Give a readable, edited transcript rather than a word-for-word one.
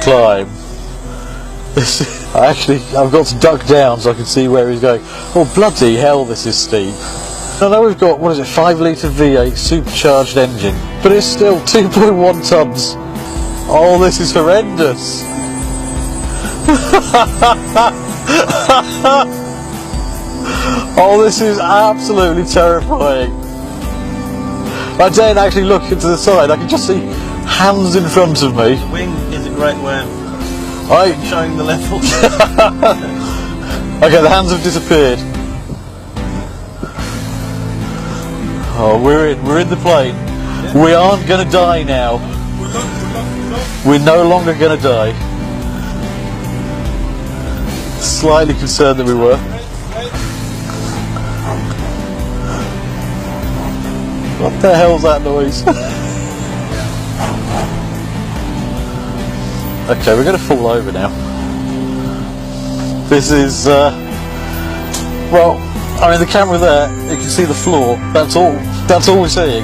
climb. Actually, I've got to duck down so I can see where he's going. Oh bloody hell, this is steep. I know we've got, what is it, 5 litre V8 supercharged engine, but it's still 2.1 tonnes. Oh, this is horrendous. Oh, this is absolutely terrifying. I daren't actually look into the side, I can just see hands in front of me. The wing is a great way of showing the level. Okay, the hands have disappeared. Oh, we're in the plane. Yeah. We aren't going to die now. We're no longer going to die. Slightly concerned that we were. What the hell's that noise? Okay, we're going to fall over now. This is, well, I mean the camera there, you can see the floor, that's all we're seeing.